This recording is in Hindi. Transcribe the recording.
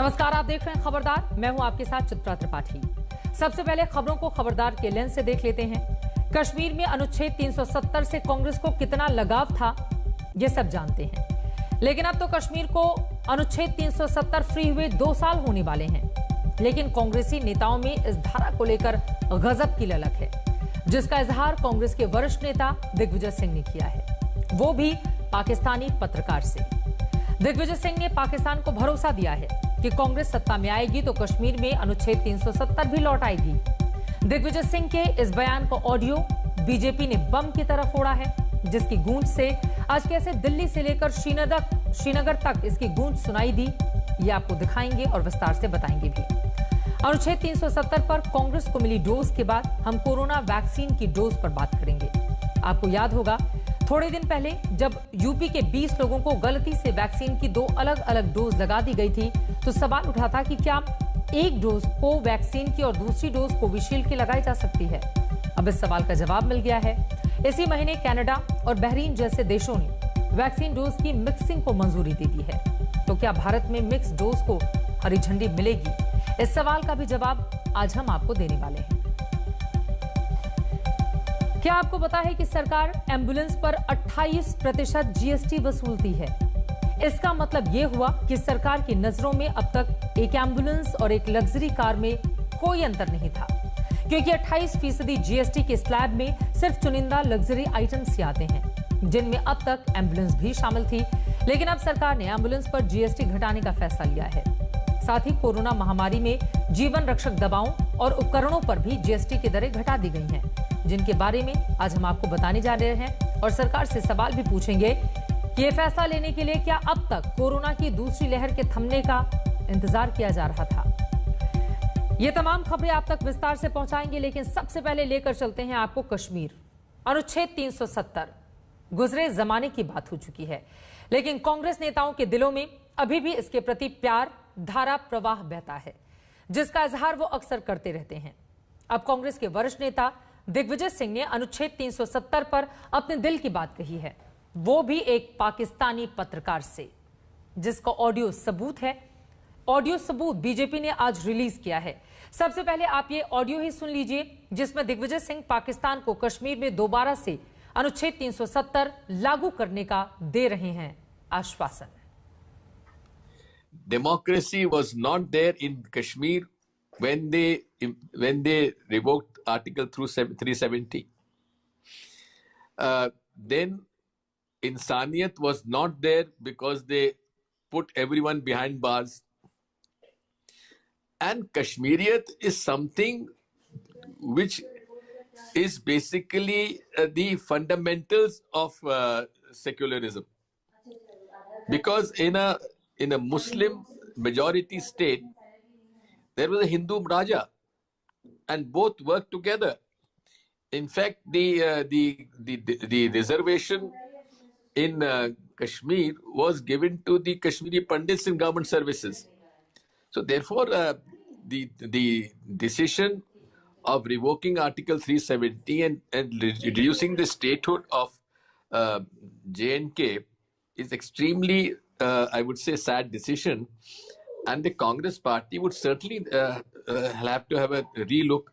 नमस्कार, आप देख रहे हैं खबरदार। मैं हूं आपके साथ चित्रा त्रिपाठी। सबसे पहले खबरों को खबरदार के लेंस से देख लेते हैं। कश्मीर में अनुच्छेद 370 से कांग्रेस को कितना लगाव था, ये सब जानते हैं। लेकिन अब तो कश्मीर को अनुच्छेद 370 फ्री हुए 2 साल होने वाले हैं। लेकिन कांग्रेसी नेताओं में इस धारा को लेकर गजब की ललक है, जिसका इजहार कांग्रेस के वरिष्ठ नेता दिग्विजय सिंह ने किया है, वो भी पाकिस्तानी पत्रकार से। दिग्विजय सिंह ने पाकिस्तान को भरोसा दिया है कि कांग्रेस सत्ता में आएगी तो कश्मीर में अनुच्छेद 370 भी लौट आएगी। दिग्विजय सिंह के इस बयान को ऑडियो बीजेपी ने बम की तरह फोड़ा है, जिसकी गूंज से आज कैसे दिल्ली से लेकर श्रीनगर तक इसकी गूंज सुनाई दी, ये आपको दिखाएंगे और विस्तार से बताएंगे भी। अनुच्छेद 370 पर कांग्रेस को मिली डोज के बाद हम कोरोना वैक्सीन की डोज पर बात करेंगे। आपको याद होगा, थोड़े दिन पहले जब यूपी के 20 लोगों को गलती से वैक्सीन की 2 अलग अलग डोज लगा दी गई थी, तो सवाल उठा था कि क्या एक डोज को वैक्सीन की और दूसरी डोज कोविशील्ड की लगाई जा सकती है। अब इस सवाल का जवाब मिल गया है। इसी महीने कनाडा और बहरीन जैसे देशों ने वैक्सीन डोज की मिक्सिंग को मंजूरी दे दी है। तो क्या भारत में मिक्स डोज को हरी झंडी मिलेगी? इस सवाल का भी जवाब आज हम आपको देने वाले हैं। क्या आपको पता है कि सरकार एम्बुलेंस पर 28% जीएसटी वसूलती है? इसका मतलब यह हुआ कि सरकार की नजरों में अब तक एक एम्बुलेंस और एक लग्जरी कार में कोई अंतर नहीं था, क्योंकि 28% जीएसटी के स्लैब में सिर्फ चुनिंदा लग्जरी आइटम्स ही आते हैं, जिनमें अब तक एम्बुलेंस भी शामिल थी। लेकिन अब सरकार ने एम्बुलेंस पर जीएसटी घटाने का फैसला लिया है। साथ ही कोरोना महामारी में जीवन रक्षक दवाओं और उपकरणों पर भी जीएसटी की दरें घटा दी गई हैं, जिनके बारे में आज हम आपको बताने जा रहे हैं और सरकार से सवाल भी पूछेंगे कि ये फैसला लेने के लिए क्या अब तक कोरोना की दूसरी लहर के थमने का इंतजार किया जा रहा था। ये तमाम खबरें आप तक विस्तार से पहुंचाएंगे, लेकिन सबसे पहले लेकर चलते हैं आपको कश्मीर। अनुच्छेद 370 गुजरे जमाने की बात हो चुकी है, लेकिन कांग्रेस नेताओं के दिलों में अभी भी इसके प्रति प्यार धारा प्रवाह बहता है, जिसका इजहार वो अक्सर करते रहते हैं। अब कांग्रेस के वरिष्ठ नेता दिग्विजय सिंह ने अनुच्छेद 370 पर अपने दिल की बात कही है, वो भी एक पाकिस्तानी पत्रकार से, जिसका ऑडियो सबूत है। ऑडियो सबूत बीजेपी ने आज रिलीज किया है। सबसे पहले आप ये ऑडियो ही सुन लीजिए, जिसमें दिग्विजय सिंह पाकिस्तान को कश्मीर में दोबारा से अनुच्छेद 370 लागू करने का दे रहे हैं आश्वासन। Democracy was not there in Kashmir when they revoked Article 370. Then Insaniyat was not there because they put everyone behind bars. And Kashmiriyat is something which is basically the fundamentals of secularism. Because in a Muslim majority state, there was a Hindu Raja, and both worked together. In fact, the reservation in Kashmir was given to the Kashmiri Pandits in government services. So therefore, the decision of revoking Article 370 and reducing the statehood of J&K is extremely, I would say, sad decision. And the Congress party would certainly have to have a relook